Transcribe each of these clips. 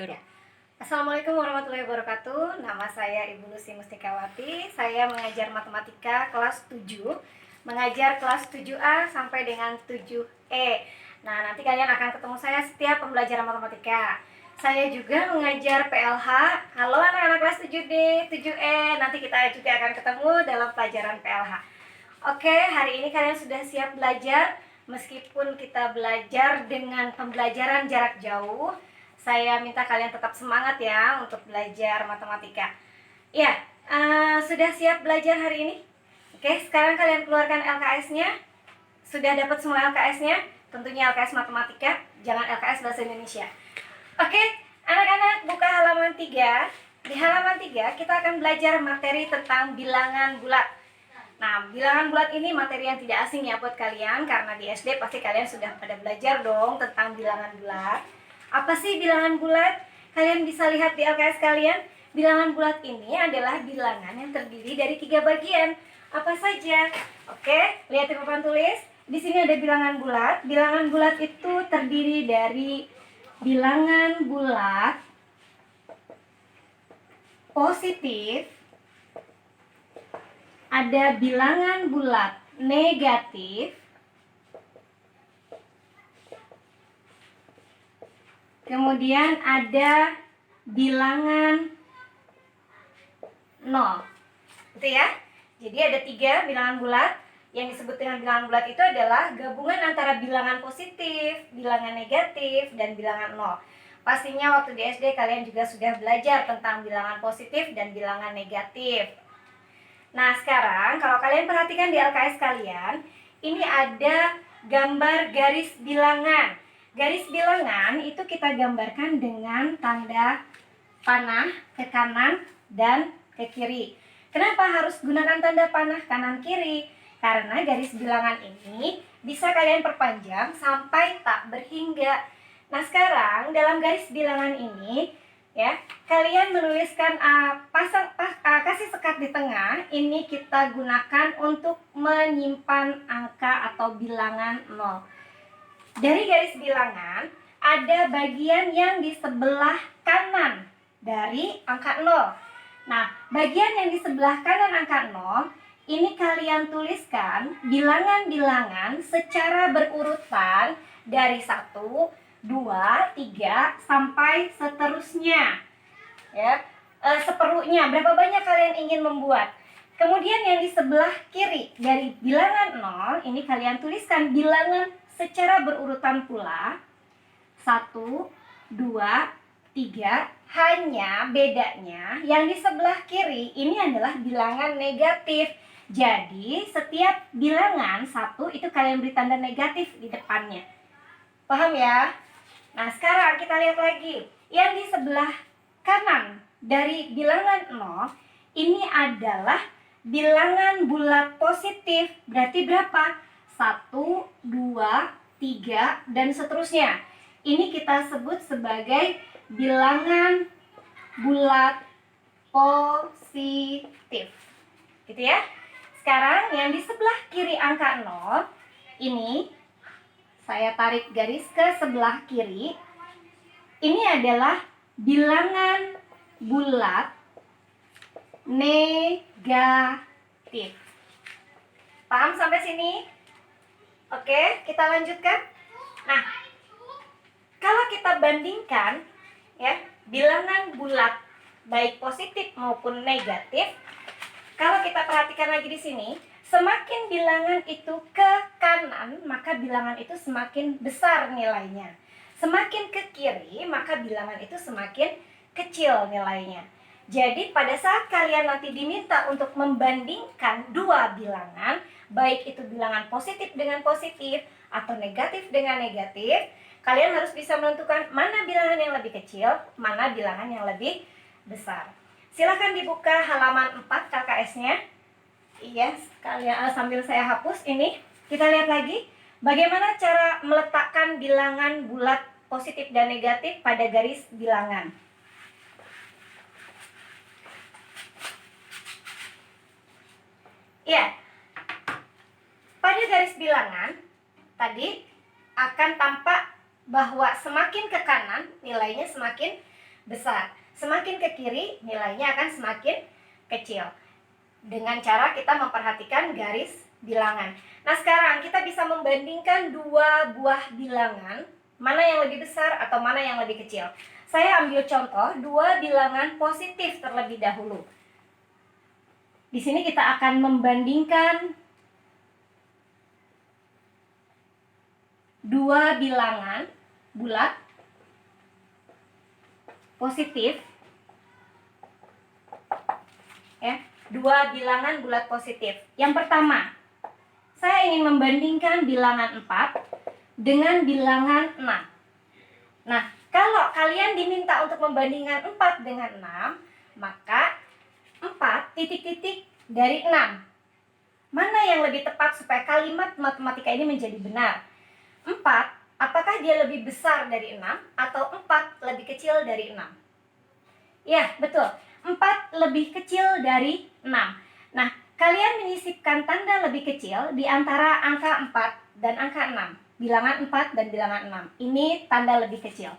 Ya. Assalamualaikum warahmatullahi wabarakatuh. Nama saya Ibu Lucy Mustikawati. Saya mengajar matematika kelas 7, mengajar kelas 7A sampai dengan 7E. Nah, nanti kalian akan ketemu saya setiap pembelajaran matematika. Saya juga mengajar PLH. Halo anak-anak kelas 7D, 7E. Nanti kita juga akan ketemu dalam pelajaran PLH. Oke, hari ini kalian sudah siap belajar. Meskipun kita belajar dengan pembelajaran jarak jauh, saya minta kalian tetap semangat ya untuk belajar matematika. Ya, sudah siap belajar hari ini? Oke, sekarang kalian keluarkan LKS-nya. Sudah dapat semua LKS-nya? Tentunya LKS matematika, jangan LKS bahasa Indonesia. Oke, anak-anak buka halaman 3. Di halaman 3 kita akan belajar materi tentang bilangan bulat. Nah, bilangan bulat ini materi yang tidak asing ya buat kalian, karena di SD pasti kalian sudah pada belajar dong tentang bilangan bulat. Apa sih bilangan bulat? Kalian bisa lihat di LKS kalian. Bilangan bulat ini adalah bilangan yang terdiri dari 3 bagian. Apa saja? Oke, lihat di papan tulis. Di sini ada bilangan bulat. Bilangan bulat itu terdiri dari bilangan bulat positif, ada bilangan bulat negatif, kemudian ada bilangan 0. Gitu ya. Jadi ada 3 bilangan bulat. Yang disebut dengan bilangan bulat itu adalah gabungan antara bilangan positif, bilangan negatif, dan bilangan 0. Pastinya waktu di SD kalian juga sudah belajar tentang bilangan positif dan bilangan negatif. Nah, sekarang kalau kalian perhatikan di LKS kalian, ini ada gambar garis bilangan. Garis bilangan itu kita gambarkan dengan tanda panah ke kanan dan ke kiri. Kenapa harus gunakan tanda panah kanan kiri? Karena garis bilangan ini bisa kalian perpanjang sampai tak berhingga. Nah, sekarang dalam garis bilangan ini ya, kalian menuliskan kasih sekat di tengah. Ini kita gunakan untuk menyimpan angka atau bilangan 0. Dari garis bilangan, ada bagian yang di sebelah kanan dari angka 0. Nah, bagian yang di sebelah kanan angka 0, ini kalian tuliskan bilangan-bilangan secara berurutan dari 1, 2, 3, sampai seterusnya. Ya, seperlunya, berapa banyak kalian ingin membuat. Kemudian yang di sebelah kiri dari bilangan 0, ini kalian tuliskan bilangan secara berurutan pula. 1, 2, 3. Hanya bedanya yang di sebelah kiri ini adalah bilangan negatif. Jadi setiap bilangan 1 itu kalian beri tanda negatif di depannya. Paham ya? Nah, sekarang kita lihat lagi. Yang di sebelah kanan dari bilangan 0 ini adalah bilangan bulat positif. Berarti berapa? 1, 2, 3, dan seterusnya. Ini kita sebut sebagai bilangan bulat positif. Gitu ya. Sekarang yang di sebelah kiri angka 0, ini saya tarik garis ke sebelah kiri. Ini adalah bilangan bulat negatif. Paham sampai sini? Oke, kita lanjutkan. Nah, kalau kita bandingkan ya, bilangan bulat baik positif maupun negatif, kalau kita perhatikan lagi di sini, semakin bilangan itu ke kanan, maka bilangan itu semakin besar nilainya. Semakin ke kiri, maka bilangan itu semakin kecil nilainya. Jadi pada saat kalian nanti diminta untuk membandingkan dua bilangan, baik itu bilangan positif dengan positif atau negatif dengan negatif, kalian harus bisa menentukan mana bilangan yang lebih kecil, mana bilangan yang lebih besar. Silahkan dibuka halaman 4 KKS-nya. Iya, kalian sambil saya hapus ini, kita lihat lagi bagaimana cara meletakkan bilangan bulat positif dan negatif pada garis bilangan. Ya, pada garis bilangan tadi akan tampak bahwa semakin ke kanan nilainya semakin besar. Semakin ke kiri, nilainya akan semakin kecil. Dengan cara kita memperhatikan garis bilangan. Nah, sekarang kita bisa membandingkan dua buah bilangan, mana yang lebih besar atau mana yang lebih kecil. Saya ambil contoh dua bilangan positif terlebih dahulu. Di sini kita akan membandingkan dua bilangan bulat positif, ya, dua bilangan bulat positif. Yang pertama, saya ingin membandingkan bilangan 4 dengan bilangan 6. Nah, kalau kalian diminta untuk membandingkan 4 dengan 6, maka 4 titik-titik dari 6. Mana yang lebih tepat supaya kalimat matematika ini menjadi benar? 4, apakah dia lebih besar dari 6 atau 4 lebih kecil dari 6? Ya, betul. 4 lebih kecil dari 6. Nah, kalian menyisipkan tanda lebih kecil di antara angka 4 dan angka 6. Bilangan 4 dan bilangan 6. Ini tanda lebih kecil.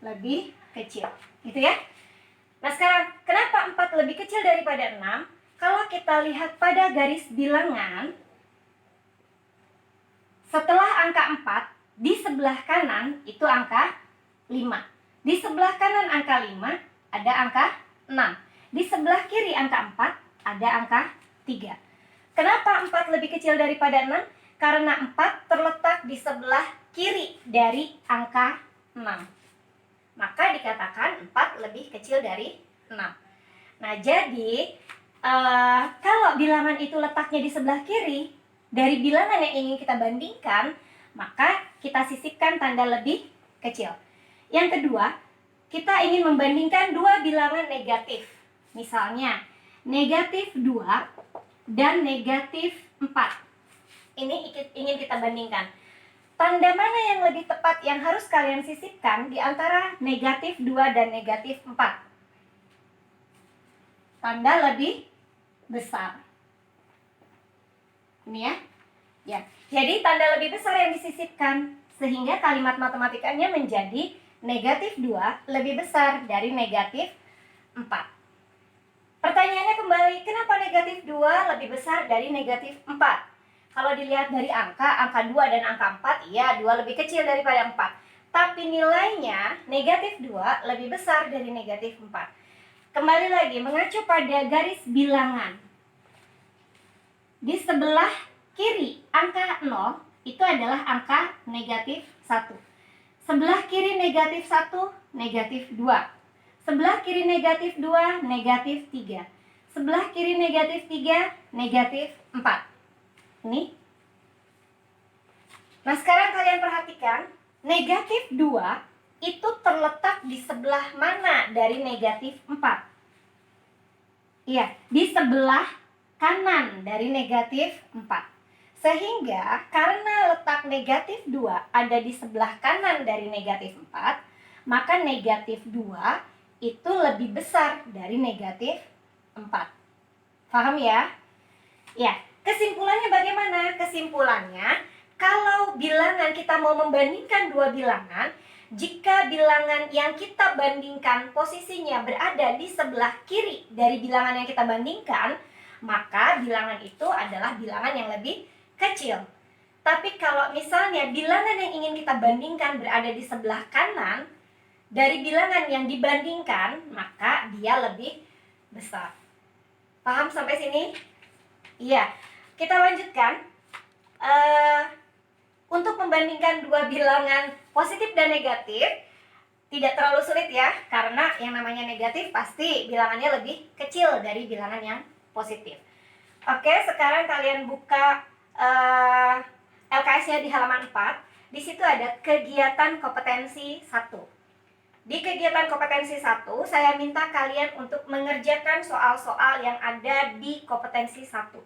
Lebih kecil. Gitu ya. Nah, sekarang kenapa 4 lebih kecil daripada 6? Kalau kita lihat pada garis bilangan, setelah angka 4, di sebelah kanan itu angka 5. Di sebelah kanan angka 5 ada angka 6. Di sebelah kiri angka 4 ada angka 3. Kenapa 4 lebih kecil daripada 6? Karena 4 terletak di sebelah kiri dari angka 6. Maka dikatakan 4 lebih kecil dari 6. Nah, jadi kalau bilangan itu letaknya di sebelah kiri dari bilangan yang ingin kita bandingkan, maka kita sisipkan tanda lebih kecil. Yang kedua, kita ingin membandingkan dua bilangan negatif. Misalnya, negatif 2 dan negatif 4. Ini ingin kita bandingkan. Tanda mana yang lebih tepat yang harus kalian sisipkan di antara negatif 2 dan negatif 4? Tanda lebih besar. Ini ya. Ya. Jadi tanda lebih besar yang disisipkan sehingga kalimat matematikanya menjadi negatif 2 lebih besar dari negatif 4. Pertanyaannya kembali, kenapa negatif 2 lebih besar dari negatif 4? Kalau dilihat dari angka 2 dan angka 4, iya 2 lebih kecil daripada 4. Tapi nilainya negatif 2 lebih besar dari negatif 4. Kembali lagi, mengacu pada garis bilangan. Di sebelah kiri angka 0 itu adalah angka negatif 1. Sebelah kiri negatif 1, negatif 2. Sebelah kiri negatif 2, negatif 3. Sebelah kiri negatif 3, negatif 4. Ini. Nah, sekarang kalian perhatikan, negatif 2 itu terletak di sebelah mana dari negatif 4? Iya, di sebelah kanan dari negatif 4. Sehingga karena letak negatif 2 ada di sebelah kanan dari negatif 4, maka negatif 2 itu lebih besar dari negatif 4. Paham ya? Ya, kesimpulannya bagaimana? Kesimpulannya, kalau bilangan kita mau membandingkan dua bilangan, jika bilangan yang kita bandingkan posisinya berada di sebelah kiri dari bilangan yang kita bandingkan, maka bilangan itu adalah bilangan yang lebih kecil. Tapi kalau misalnya bilangan yang ingin kita bandingkan berada di sebelah kanan dari bilangan yang dibandingkan, maka dia lebih besar. Paham sampai sini? Iya. Kita lanjutkan. Untuk membandingkan dua bilangan positif dan negatif, tidak terlalu sulit ya, karena yang namanya negatif pasti bilangannya lebih kecil dari bilangan yang positif. Oke, sekarang kalian buka LKS-nya di halaman 4. Di situ ada kegiatan kompetensi 1. Di kegiatan kompetensi 1, saya minta kalian untuk mengerjakan soal-soal yang ada di kompetensi 1.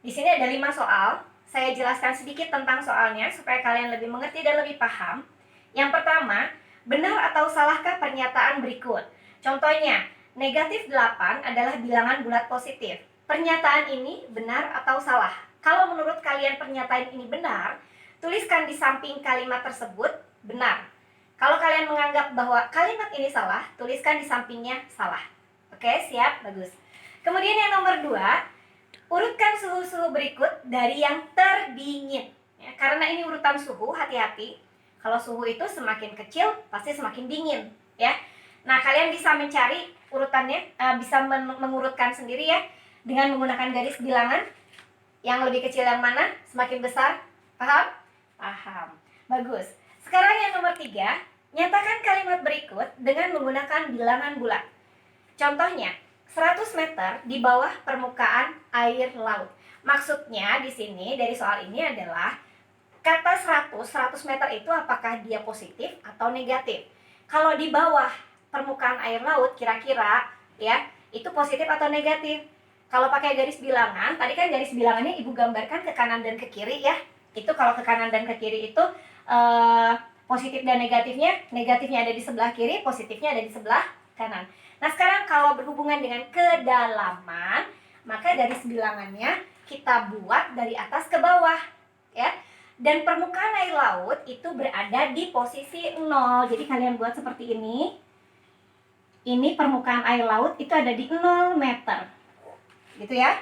Di sini ada 5 soal. Saya jelaskan sedikit tentang soalnya supaya kalian lebih mengerti dan lebih paham. Yang pertama, benar atau salahkah pernyataan berikut? Contohnya, negatif 8 adalah bilangan bulat positif. Pernyataan ini benar atau salah? Kalau menurut kalian pernyataan ini benar, tuliskan di samping kalimat tersebut benar. Kalau kalian menganggap bahwa kalimat ini salah, tuliskan di sampingnya salah. Oke, siap? Bagus. Kemudian yang nomor 2, urutkan suhu-suhu berikut dari yang terdingin. Ya, karena ini urutan suhu, hati-hati. Kalau suhu itu semakin kecil, pasti semakin dingin. Ya. Nah, kalian bisa mencari urutannya, bisa mengurutkan sendiri ya, dengan menggunakan garis bilangan. Yang lebih kecil yang mana, semakin besar. Paham? Paham. Bagus. Sekarang yang nomor 3, nyatakan kalimat berikut dengan menggunakan bilangan bulat. Contohnya, 100 meter di bawah permukaan air laut. Maksudnya di sini dari soal ini adalah kata 100 meter itu apakah dia positif atau negatif. Kalau di bawah permukaan air laut kira-kira ya, itu positif atau negatif. Kalau pakai garis bilangan, tadi kan garis bilangannya Ibu gambarkan ke kanan dan ke kiri ya. Itu kalau ke kanan dan ke kiri itu positif dan negatifnya ada di sebelah kiri, positifnya ada di sebelah kanan. Nah, sekarang kalau berhubungan dengan kedalaman, maka garis bilangannya kita buat dari atas ke bawah, ya. Dan permukaan air laut itu berada di posisi 0. Jadi kalian buat seperti ini. Ini permukaan air laut itu ada di 0 meter. Gitu ya.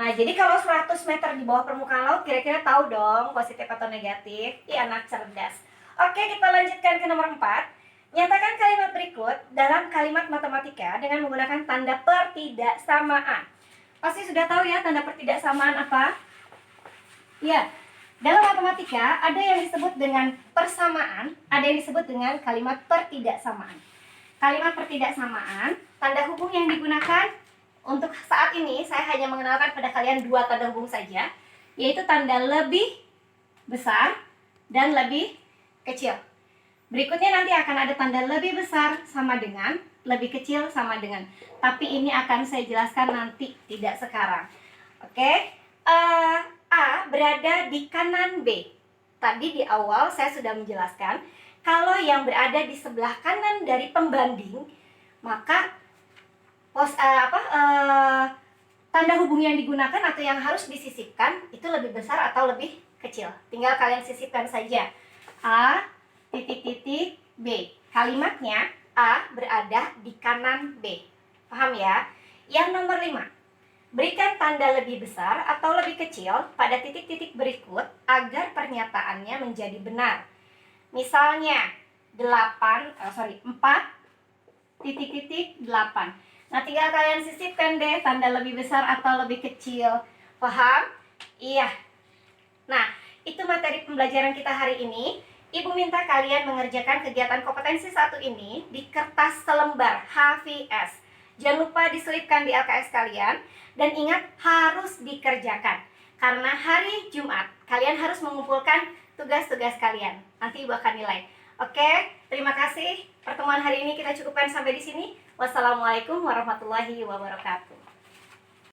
Nah, jadi kalau 100 meter di bawah permukaan laut, kira-kira tahu dong positif atau negatif? Iya, anak cerdas. Oke, kita lanjutkan ke nomor 4. Nyatakan kalimat berikut dalam kalimat matematika dengan menggunakan tanda pertidaksamaan. Pasti sudah tahu ya tanda pertidaksamaan apa? Ya, dalam matematika ada yang disebut dengan persamaan, ada yang disebut dengan kalimat pertidaksamaan. Kalimat pertidaksamaan, tanda hubung yang digunakan untuk saat ini saya hanya mengenalkan pada kalian 2 tanda hubung saja, yaitu tanda lebih besar dan lebih kecil. Berikutnya nanti akan ada tanda lebih besar sama dengan, lebih kecil sama dengan. Tapi ini akan saya jelaskan nanti, tidak sekarang. Oke, A berada di kanan B. Tadi di awal saya sudah menjelaskan, kalau yang berada di sebelah kanan dari pembanding, maka tanda hubung yang digunakan atau yang harus disisipkan itu lebih besar atau lebih kecil. Tinggal kalian sisipkan saja. A titik-titik B. Kalimatnya A berada di kanan B. Paham ya? Yang nomor 5. Berikan tanda lebih besar atau lebih kecil pada titik-titik berikut agar pernyataannya menjadi benar. Misalnya 4 titik-titik 8. Nah, tinggal kalian sisipkan deh tanda lebih besar atau lebih kecil. Paham? Iya. Nah, itu materi pembelajaran kita hari ini. Ibu minta kalian mengerjakan kegiatan kompetensi 1 ini di kertas selembar HVS. Jangan lupa diselipkan di LKS kalian. Dan ingat, harus dikerjakan. Karena hari Jumat, kalian harus mengumpulkan tugas-tugas kalian. Nanti Ibu akan nilai. Oke, terima kasih. Pertemuan hari ini kita cukupkan sampai di sini. Wassalamualaikum warahmatullahi wabarakatuh.